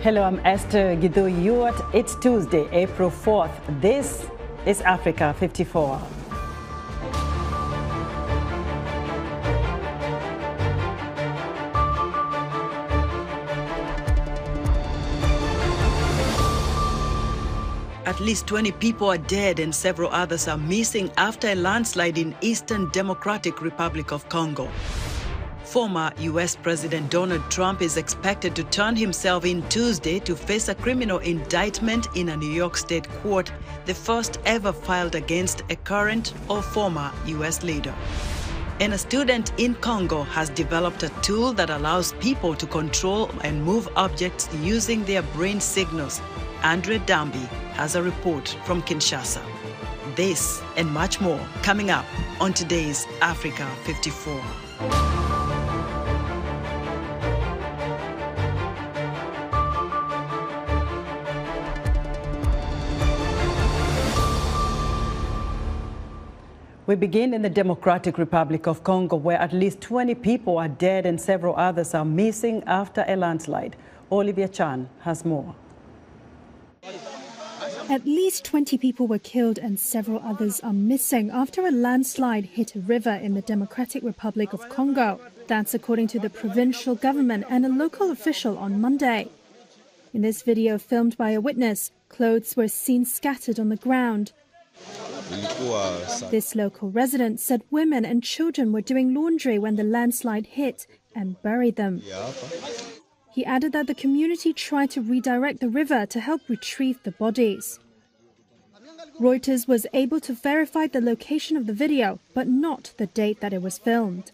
Hello, I'm Esther Gido-Ewart. It's Tuesday, April 4th. This is Africa 54. At least 20 people are dead and several others are missing after a landslide in Eastern Democratic Republic of Congo. Former U.S. President Donald Trump is expected to turn himself in Tuesday to face a criminal indictment in a New York State court, the first ever filed against a current or former U.S. leader. And a student in Congo has developed a tool that allows people to control and move objects using their brain signals. Andre Dambi has a report from Kinshasa. This and much more coming up on today's Africa 54. We begin in the Democratic Republic of Congo, where at least 20 people are dead and several others are missing after a landslide. Olivia Chan has more. At least 20 people were killed and several others are missing after a landslide hit a river in the Democratic Republic of Congo. That's according to the provincial government and a local official on Monday. In this video filmed by a witness, clothes were seen scattered on the ground. This local resident said women and children were doing laundry when the landslide hit and buried them. He added that the community tried to redirect the river to help retrieve the bodies. Reuters was able to verify the location of the video, but not the date that it was filmed.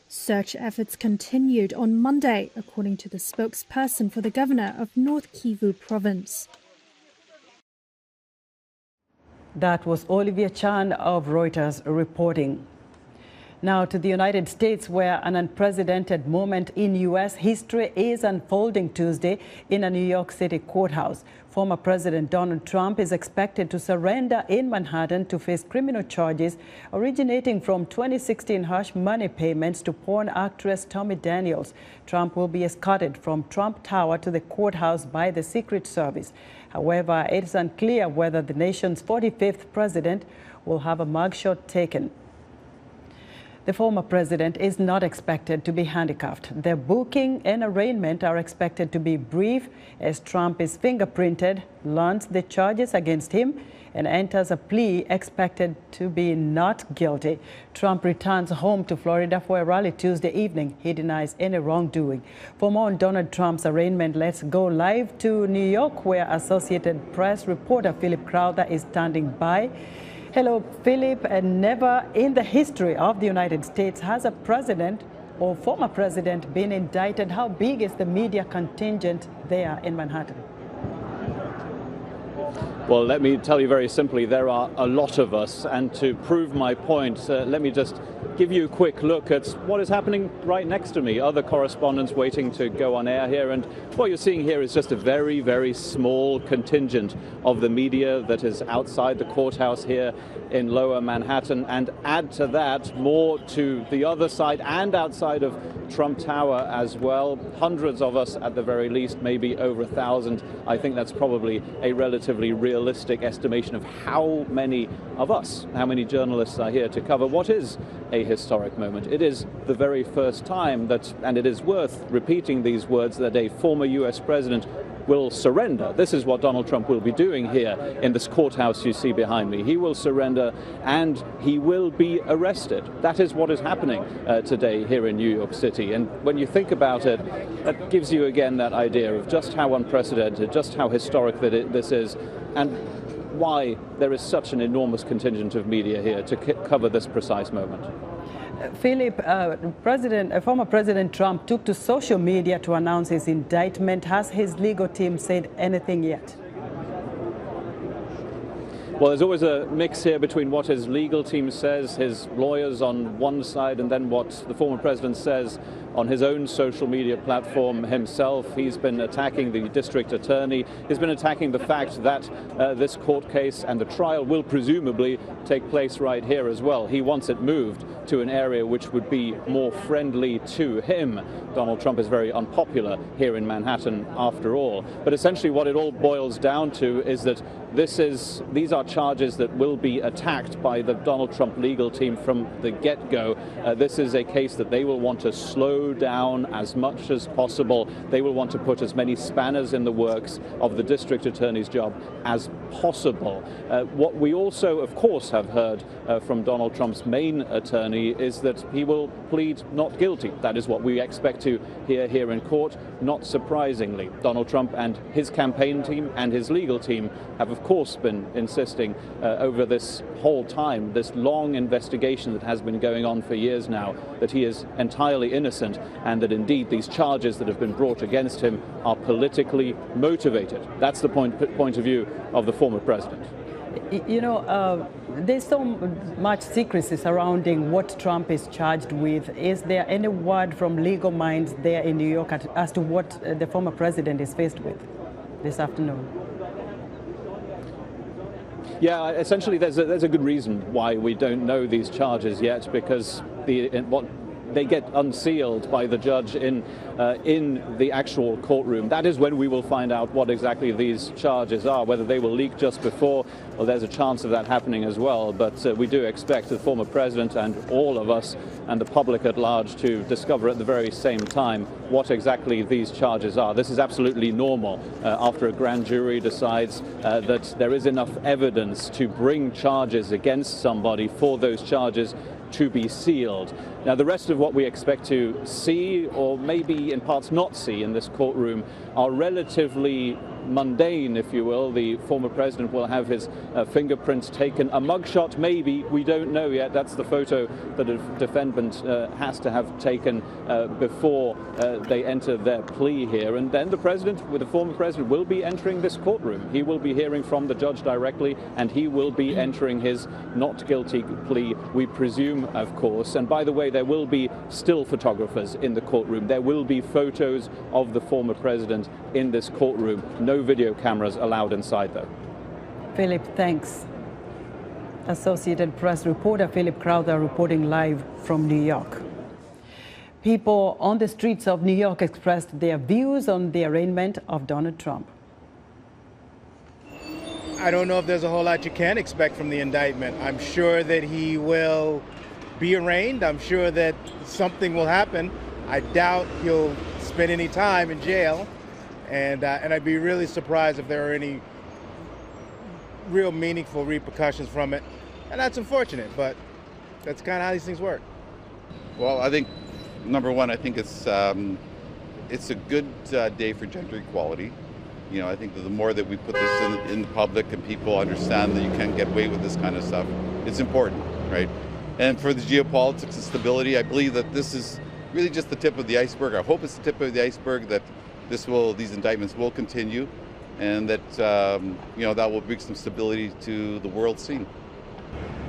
Search efforts continued on Monday, according to the spokesperson for the governor of North Kivu province. That was Olivia Chan of Reuters reporting. Now to the United States, where an unprecedented moment in U.S. history is unfolding Tuesday in a New York City courthouse. Former President Donald Trump is expected to surrender in Manhattan to face criminal charges originating from 2016 hush money payments to porn actress Stormy Daniels. Trump will be escorted from Trump Tower to the courthouse by the Secret Service. However, it is unclear whether the nation's 45th president will have a mugshot taken. The former president is not expected to be handcuffed. The booking and arraignment are expected to be brief as Trump is fingerprinted, learns the charges against him, and enters a plea expected to be not guilty. Trump returns home to Florida for a rally Tuesday evening. He denies any wrongdoing. For more on Donald Trump's arraignment, let's go live to New York, where Associated Press reporter Philip Crowther is standing by. Hello, Philip. And never in the history of the United States has a president or former president been indicted. How big is the media contingent there in Manhattan? Well, let me tell you very simply, there are a lot of us. And to prove my point, let me just give you a quick look at what is happening right next to me. Other correspondents waiting to go on air here. And what you're seeing here is just a very, very small contingent of the media that is outside the courthouse here in Lower Manhattan. And add to that more to the other side and outside of Trump Tower as well. Hundreds of us at the very least, maybe over 1,000. I think that's probably a relatively realistic estimation of how many of us, how many journalists are here to cover what is a historic moment. It is the very first time that, and it is worth repeating these words, that a former US president will surrender. This is what Donald Trump will be doing here in this courthouse you see behind me. He will surrender and he will be arrested. That is what is happening today here in New York City. And when you think about it, that gives you again that idea of just how unprecedented, just how historic that this is, and why there is such an enormous contingent of media here to cover this precise moment. Philip, former President Trump took to social media to announce his indictment. Has his legal team said anything yet? Well, there's always a mix here between what his legal team says, his lawyers on one side, and then what the former president says on his own social media platform himself. He's been attacking the district attorney. He's been attacking the fact that this court case and the trial will presumably take place right here as well. He wants it moved to an area which would be more friendly to him. Donald Trump is very unpopular here in Manhattan after all. But essentially what it all boils down to is that these are charges that will be attacked by the Donald Trump legal team from the get-go. This is a case that they will want to slow down as much as possible. They will want to put as many spanners in the works of the district attorney's job as possible. What we also, of course, have heard from Donald Trump's main attorney is that he will plead not guilty. That is what we expect to hear here in court. Not surprisingly, Donald Trump and his campaign team and his legal team have, of course, been insisting over this whole time, this long investigation that has been going on for years now, that he is entirely innocent and that indeed these charges that have been brought against him are politically motivated. That's the point of view of the former president. You know, there's so much secrecy surrounding what Trump is charged with. Is there any word from legal minds there in New York as to what the former president is faced with this afternoon? Yeah, essentially there's a good reason why we don't know these charges yet, because they get unsealed by the judge in the actual courtroom. That is when we will find out what exactly these charges are. Whether they will leak just before, well, there's a chance of that happening as well. But we do expect the former president and all of us and the public at large to discover at the very same time what exactly these charges are. This is absolutely normal after a grand jury decides that there is enough evidence to bring charges against somebody for those charges to be sealed. Now, the rest of what we expect to see, or maybe in parts not see in this courtroom, are relatively mundane, if you will. The former president will have his fingerprints taken. A mugshot, maybe, we don't know yet. That's the photo that a defendant has to have taken before they enter their plea here. And then the former president will be entering this courtroom. He will be hearing from the judge directly, and he will be entering his not guilty plea, we presume, of course. And by the way, there will be still photographers in the courtroom. There will be photos of the former president in this courtroom. No video cameras allowed inside, though. Philip, thanks. Associated Press reporter Philip Crowther reporting live from New York. People on the streets of New York expressed their views on the arraignment of Donald Trump. I don't know if there's a whole lot you can expect from the indictment. I'm sure that he will be arraigned. I'm sure that something will happen. I doubt he'll spend any time in jail. And I'd be really surprised if there are any real meaningful repercussions from it. And that's unfortunate, but that's kind of how these things work. Well, I think, number one, I think it's a good day for gender equality. You know, I think that the more that we put this in the public and people understand that you can't get away with this kind of stuff, it's important, right? And for the geopolitics and stability, I believe that this is really just the tip of the iceberg. I hope it's the tip of the iceberg, that these indictments will continue, and that that will bring some stability to the world scene.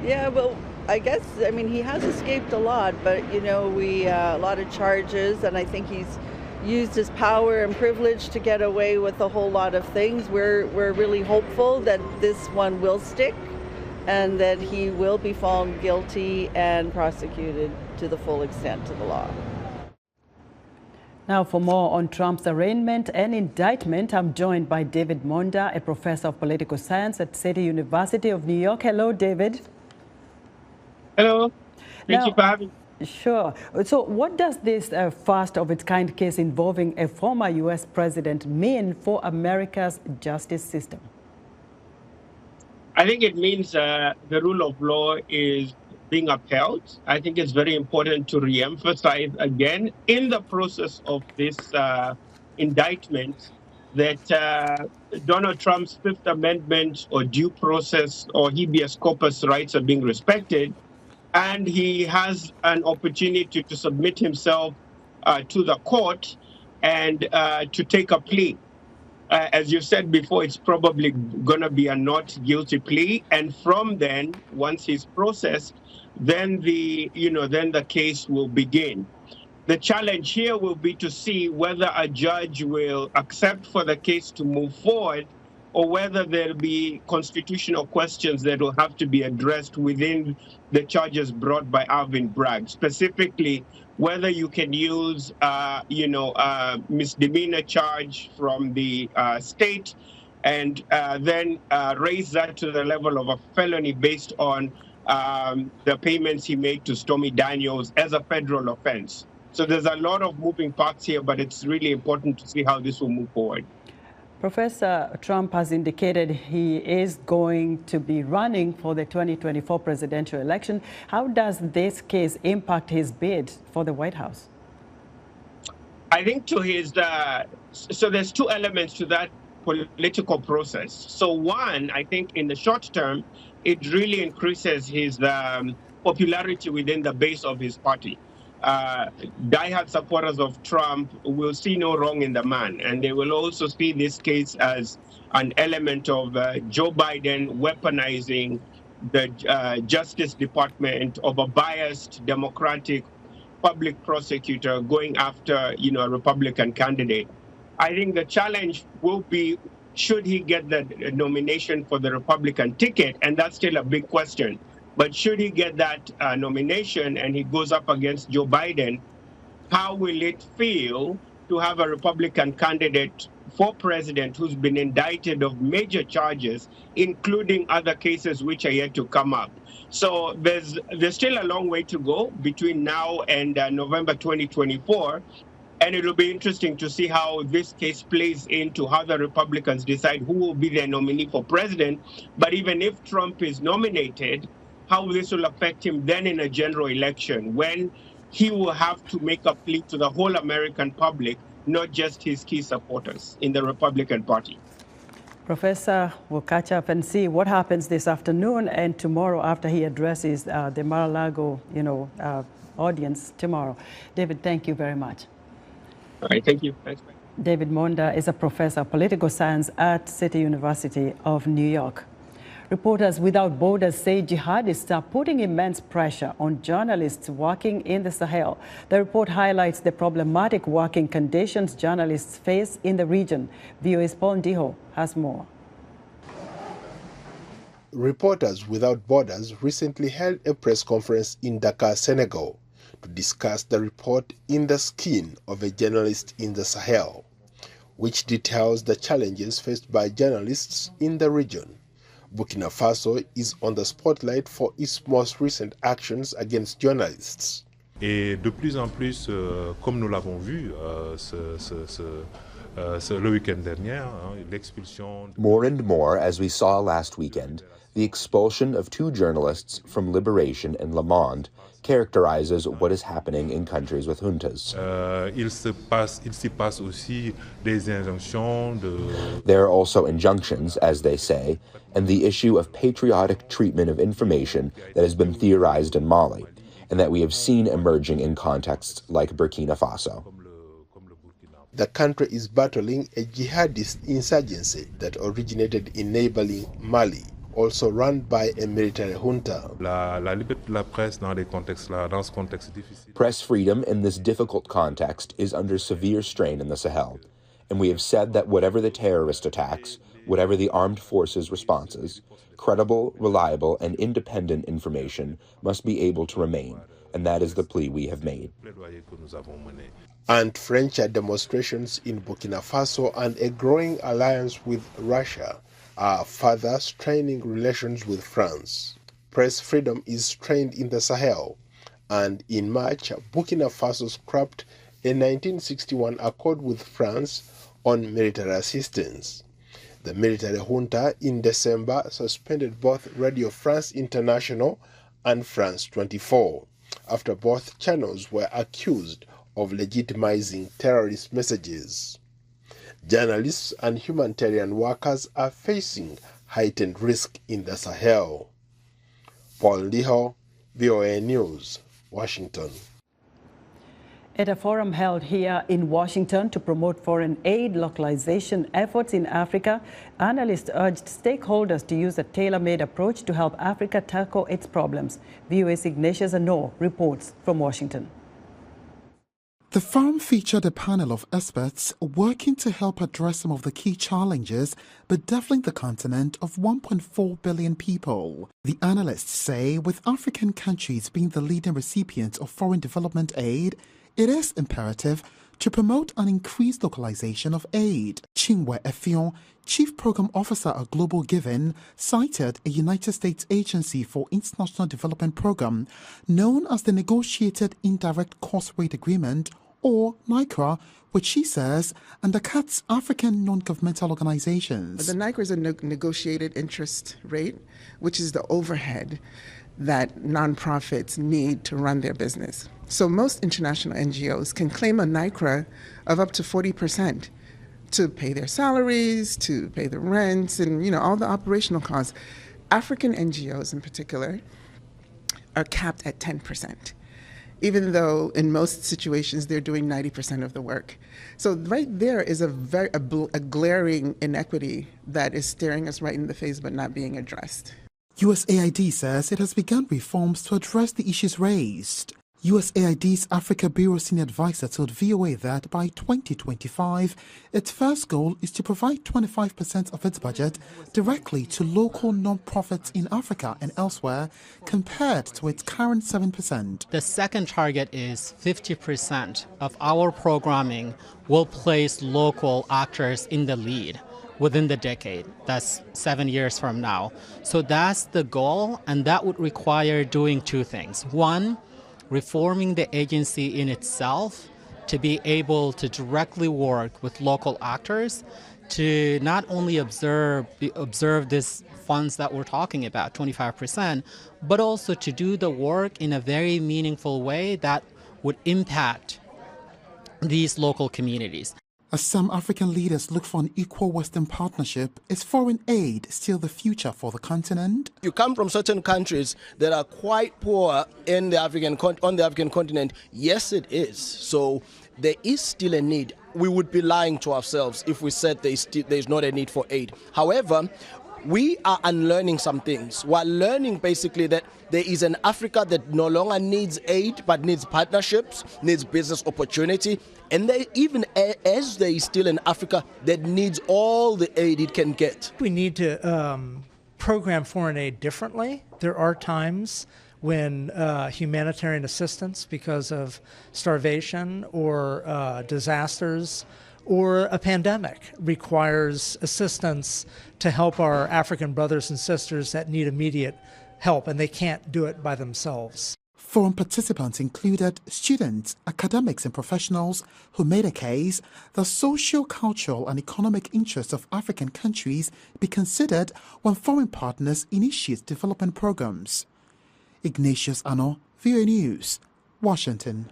Yeah, well, I guess, I mean, he has escaped a lot, but a lot of charges, and I think he's used his power and privilege to get away with a whole lot of things. We're really hopeful that this one will stick and that he will be found guilty and prosecuted to the full extent of the law. Now, for more on Trump's arraignment and indictment, I'm joined by David Monda, a professor of political science at City University of New York. Hello, David. Hello. Thank you for having me. Sure. So what does this first of its kind case involving a former U.S. president mean for America's justice system? I think it means the rule of law is being upheld. I think it's very important to re-emphasize again in the process of this indictment that Donald Trump's Fifth Amendment or due process or habeas corpus rights are being respected, and he has an opportunity to submit himself to the court and to take a plea. As you said before, it's probably going to be a not guilty plea, and from then, once he's processed, then the case will begin. The challenge here will be to see whether a judge will accept for the case to move forward, or whether there'll be constitutional questions that will have to be addressed within the charges brought by Alvin Bragg, specifically whether you can use, misdemeanor charge from the state and then raise that to the level of a felony based on the payments he made to Stormy Daniels as a federal offense. So there's a lot of moving parts here, but it's really important to see how this will move forward. Professor, Trump has indicated he is going to be running for the 2024 presidential election. How does this case impact his bid for the White House? I think to his, so there's two elements to that political process. So one, I think in the short term, it really increases his popularity within the base of his party. Diehard supporters of Trump will see no wrong in the man, and they will also see this case as an element of Joe Biden weaponizing the Justice Department of a biased Democratic public prosecutor going after, a Republican candidate. I think the challenge will be, should he get the nomination for the Republican ticket? And that's still a big question. But should he get that nomination and he goes up against Joe Biden, how will it feel to have a Republican candidate for president who's been indicted of major charges, including other cases which are yet to come up? So there's still a long way to go between now and November 2024. And it'll be interesting to see how this case plays into how the Republicans decide who will be their nominee for president. But even if Trump is nominated, how this will affect him then in a general election, when he will have to make a plea to the whole American public, not just his key supporters in the Republican Party. Professor, we'll catch up and see what happens this afternoon and tomorrow after he addresses the Mar-a-Lago, audience tomorrow. David, thank you very much. All right, thank you. Thanks. David Monda is a professor of political science at City University of New York. Reporters Without Borders say jihadists are putting immense pressure on journalists working in the Sahel. The report highlights the problematic working conditions journalists face in the region. VOA's Paul Ndiho has more. Reporters Without Borders recently held a press conference in Dakar, Senegal, to discuss the report In the Skin of a Journalist in the Sahel, which details the challenges faced by journalists in the region. Burkina Faso is on the spotlight for its most recent actions against journalists. Et de plus en plus, comme nous l'avons vu le week-end dernier, l'expulsion. More and more, as we saw last weekend, the expulsion of two journalists from Liberation and Le Monde characterizes what is happening in countries with juntas. Il s'y passe aussi des injonctions de... There are also injunctions, as they say, and the issue of patriotic treatment of information that has been theorized in Mali, and that we have seen emerging in contexts like Burkina Faso. The country is battling a jihadist insurgency that originated in neighboring Mali, also run by a military junta. Press freedom in this difficult context is under severe strain in the Sahel, and we have said that whatever the terrorist attacks, whatever the armed forces' responses, credible, reliable, and independent information must be able to remain, and that is the plea we have made. Anti-French demonstrations in Burkina Faso and a growing alliance with Russia are further straining relations with France. Press freedom is strained in the Sahel, and in March, Burkina Faso scrapped a 1961 accord with France on military assistance. The military junta in December suspended both Radio France International and France 24 after both channels were accused of legitimizing terrorist messages. Journalists and humanitarian workers are facing heightened risk in the Sahel. Paul Ndiho, VOA News, Washington. At a forum held here in Washington to promote foreign aid localization efforts in Africa, analysts urged stakeholders to use a tailor-made approach to help Africa tackle its problems. VOA's Ignatius Anor reports from Washington. The forum featured a panel of experts working to help address some of the key challenges bedeviling the continent of 1.4 billion people. The analysts say with African countries being the leading recipients of foreign development aid, it is imperative to promote an increased localization of aid. Chinwe Effiong, Chief Program Officer at Global Giving, cited a United States Agency for International Development Program known as the Negotiated Indirect Cost Rate Agreement, or NICRA, which she says undercuts African non-governmental organizations. The NICRA is a negotiated interest rate, which is the overhead that nonprofits need to run their business. So most international NGOs can claim a NICRA of up to 40% to pay their salaries, to pay the rents, and all the operational costs. African NGOs in particular are capped at 10%. Even though in most situations they're doing 90% of the work. So right there is a glaring inequity that is staring us right in the face but not being addressed. USAID says it has begun reforms to address the issues raised. USAID's Africa Bureau Senior Advisor told VOA that by 2025, its first goal is to provide 25% of its budget directly to local non-profits in Africa and elsewhere, compared to its current 7%. The second target is 50% of our programming will place local actors in the lead within the decade. That's 7 years from now. So that's the goal, and that would require doing two things. One, reforming the agency in itself to be able to directly work with local actors to not only observe these funds that we're talking about, 25%, but also to do the work in a very meaningful way that would impact these local communities. As some African leaders look for an equal Western partnership, is foreign aid still the future for the continent? You come from certain countries that are quite poor on the African continent. Yes, it is. So there is still a need. We would be lying to ourselves if we said there's not a need for aid. However, we are unlearning some things. We're learning basically that there is an Africa that no longer needs aid but needs partnerships, needs business opportunity, and even as there is still an Africa that needs all the aid it can get. We need to program foreign aid differently. There are times when humanitarian assistance because of starvation or disasters or a pandemic requires assistance to help our African brothers and sisters that need immediate help, and they can't do it by themselves. Forum participants included students, academics and professionals who made a case that social, cultural and economic interests of African countries be considered when foreign partners initiate development programs. Ignatius Ano, VOA News, Washington.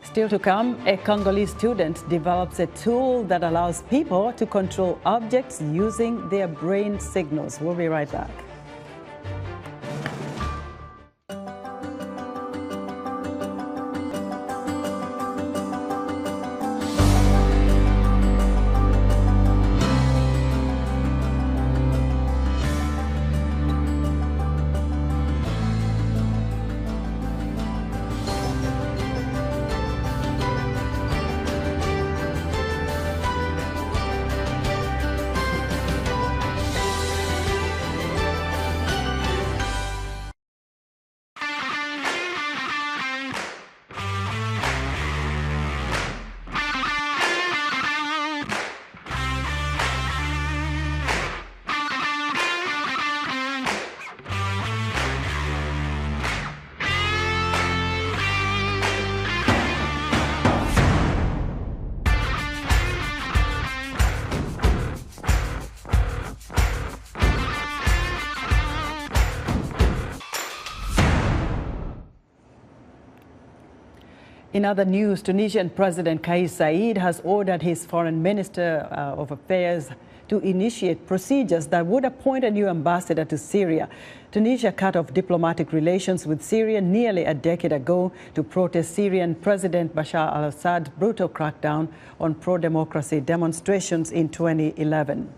Still to come, a Congolese student develops a tool that allows people to control objects using their brain signals. We'll be right back. In other news, Tunisian President Kais Saied has ordered his foreign minister of affairs to initiate procedures that would appoint a new ambassador to Syria. Tunisia cut off diplomatic relations with Syria nearly a decade ago to protest Syrian President Bashar al-Assad's brutal crackdown on pro-democracy demonstrations in 2011.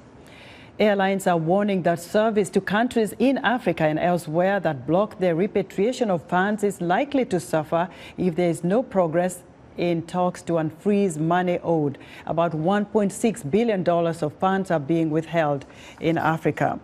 Airlines are warning that service to countries in Africa and elsewhere that block their repatriation of funds is likely to suffer if there is no progress in talks to unfreeze money owed. About $1.6 billion of funds are being withheld in Africa.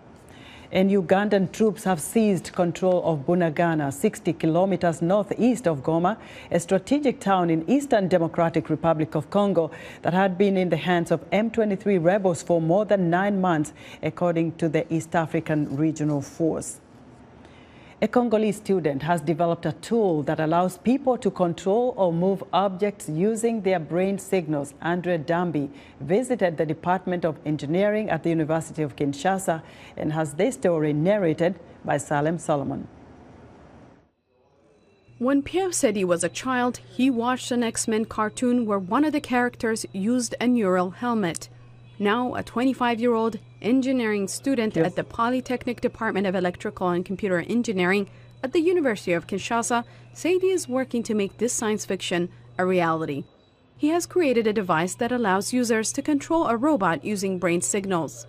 And Ugandan troops have seized control of Bunagana, 60 kilometers northeast of Goma, a strategic town in Eastern Democratic Republic of Congo that had been in the hands of M23 rebels for more than 9 months, according to the East African Regional Force. A Congolese student has developed a tool that allows people to control or move objects using their brain signals. Andre Dambi visited the Department of Engineering at the University of Kinshasa and has this story narrated by Salem Solomon. When Pierre said he was a child, he watched an X-Men cartoon where one of the characters used a neural helmet. Now, a 25-year-old engineering student at the Polytechnic Department of Electrical and Computer Engineering at the University of Kinshasa said he is working to make this science fiction a reality. He has created a device that allows users to control a robot using brain signals.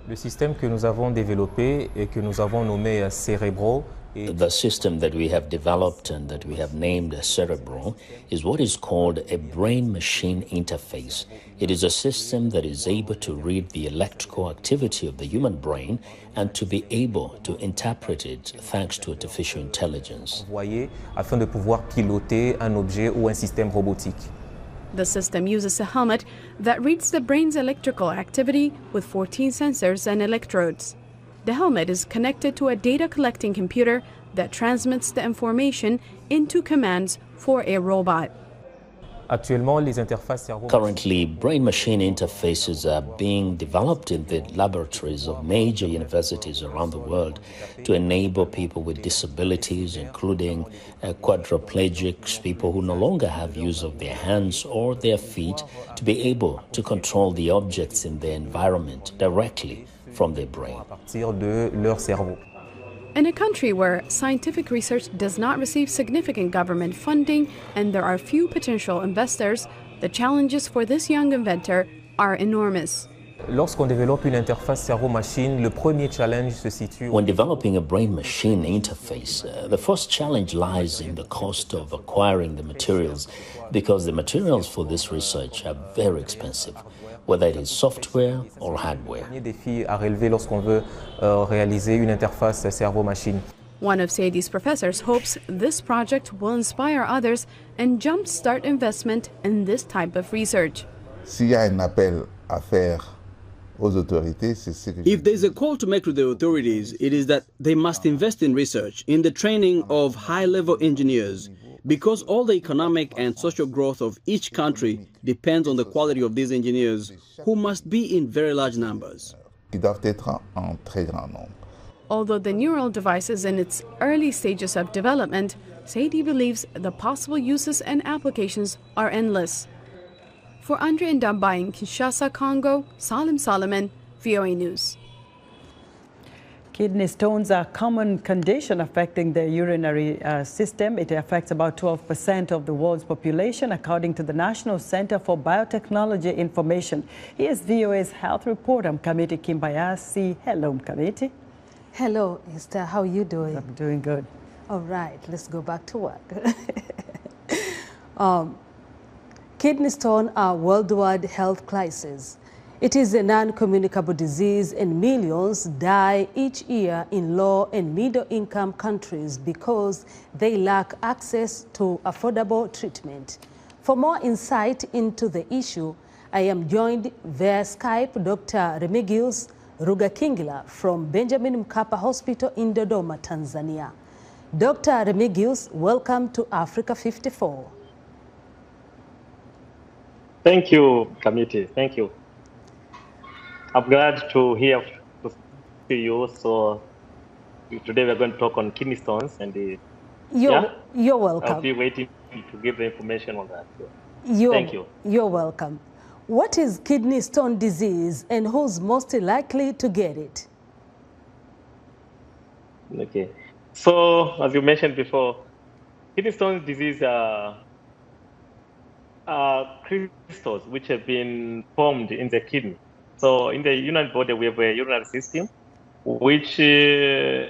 Le système que nous avons développé et que nous avons nommé Cerebro. The system that we have developed and that we have named Cerebro is what is called a brain-machine interface. It is a system that is able to read the electrical activity of the human brain and to be able to interpret it thanks to artificial intelligence. Afin de pouvoir piloter un objet ou un système robotique. The system uses a helmet that reads the brain's electrical activity with 14 sensors and electrodes. The helmet is connected to a data-collecting computer that transmits the information into commands for a robot. Currently, brain-machine interfaces are being developed in the laboratories of major universities around the world to enable people with disabilities, including quadriplegics, people who no longer have use of their hands or their feet, to be able to control the objects in their environment directly from their brain. In a country where scientific research does not receive significant government funding and there are few potential investors, the challenges for this young inventor are enormous. Lorsqu'on développe une interface cerveau-machine, le premier challenge se situe. When developing a brain-machine interface, the first challenge lies in the cost of acquiring the materials, because the materials for this research are very expensive, whether it is software or hardware. Le premier défi à relever lorsqu'on veut réaliser une interface cerveau-machine. One of Seydi's professors hopes this project will inspire others and jumpstart investment in this type of research. S'il y a un appel à faire aux autorités, c'est ce que If there's a call to make to the authorities, it is that they must invest in research, in the training of high-level engineers, because all the economic and social growth of each country depends on the quality of these engineers, who must be in very large numbers. Qui doivent être en très grand nombre. Although the neural device is in its early stages of development, Seydi believes the possible uses and applications are endless. For Andre Ndamba in Kinshasa, Congo, Salem Solomon, VOA News. Kidney stones are a common condition affecting the urinary system. It affects about 12% of the world's population, according to the National Center for Biotechnology Information. Here's VOA's health reporter, Mkamiti Kimbayasi. Hello, Mkamiti. Hello, Esther. How are you doing? I'm doing good. All right, let's go back to work. Kidney stones are a worldwide health crisis. It is a non-communicable disease and millions die each year in low and middle-income countries because they lack access to affordable treatment. For more insight into the issue, I am joined via Skype Dr. Remigius Rugakingila from Benjamin Mkapa Hospital in Dodoma, Tanzania. Dr. Remigius, welcome to Africa 54. Thank you, Kamiti. Thank you. I'm glad to hear to you. So today we're going to talk on kidney stones, and you're welcome. I'll be waiting to give the information on that. So, thank you. You're welcome. What is kidney stone disease, and who's most likely to get it? Okay. So as you mentioned before, kidney stone disease are crystals which have been formed in the kidney. So in the human body, we have a urinary system, which we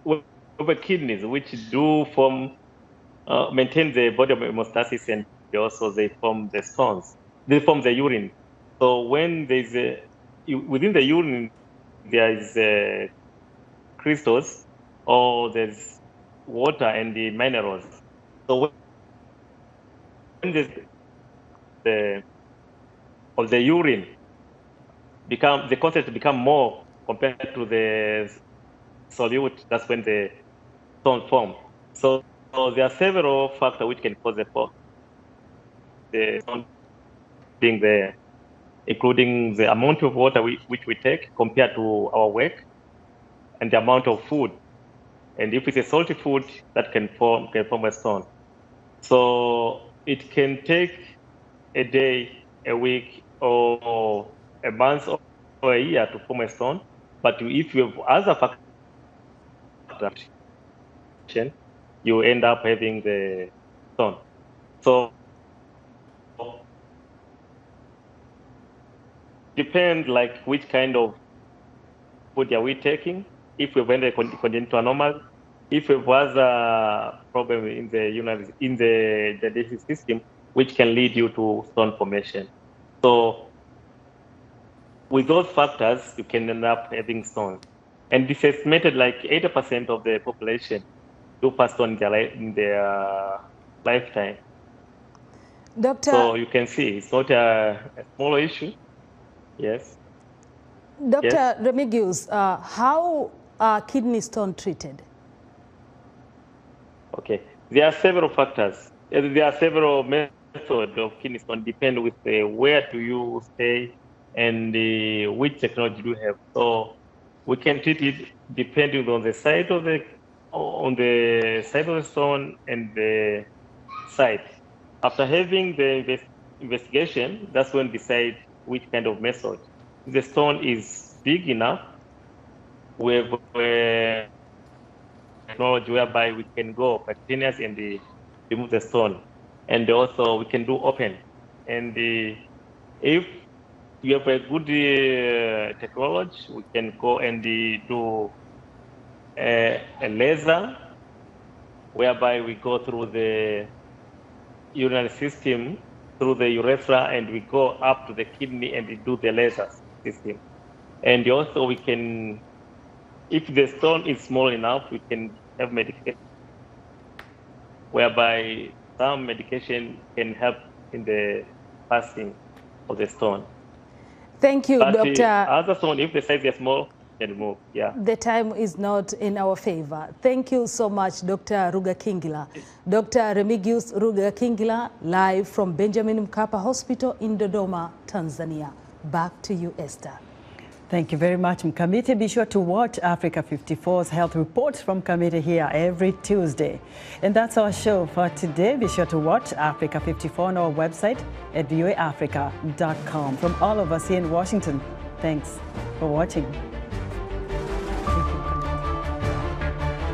have kidneys, which do form maintain the body of hemostasis, and also they form the stones. They form the urine. So when there's within the urine, there is crystals, or there's water and the minerals. So when the urine the content become more compared to the solute, that's when the stone form. So there are several factors which can cause the stone being there, including the amount of water which we take compared to our work, and the amount of food. And if it's a salty food, that can form a stone. So it can take a day, a week, or a month, or a year to form a stone. But if you have other factors, you end up having the stone. So depend like which kind of food are we taking. If we went a congenital anomaly, if it was a problem in the digestive system, which can lead you to stone formation. So with those factors, you can end up having stones. And it's estimated like 80% of the population do pass stone in their lifetime. Doctor, so you can see it's not a small issue. Yes. Dr. Yes. Remigius, how are kidney stone treated? Okay, there are several factors. There are several methods of kidney stone, depend with where do you stay and which technology do you have. So we can treat it depending on the site of the stone and the site. After having the investigation, that's when we decide which kind of method. If the stone is big enough, we have technology whereby we can go percutaneous and remove the stone, and also we can do open. And if you have a good technology, we can go and do a laser, whereby we go through the urinary system, through the urethra, and we go up to the kidney and we do the laser system. And also we can, if the stone is small enough, we can have medication, whereby some medication can help in the passing of the stone. Thank you, but Doctor. Other stone, if the size is small, can remove. Yeah. The time is not in our favor. Thank you so much, Dr. Rugakingila. Dr. Remigius Rugakingila, live from Benjamin Mkapa Hospital in Dodoma, Tanzania. Back to you, Esther. Thank you very much, Mkamiti. Be sure to watch Africa 54's health reports from Kamiti here every Tuesday. And that's our show for today. Be sure to watch Africa 54 on our website at voaafrica.com. From all of us here in Washington, thanks for watching.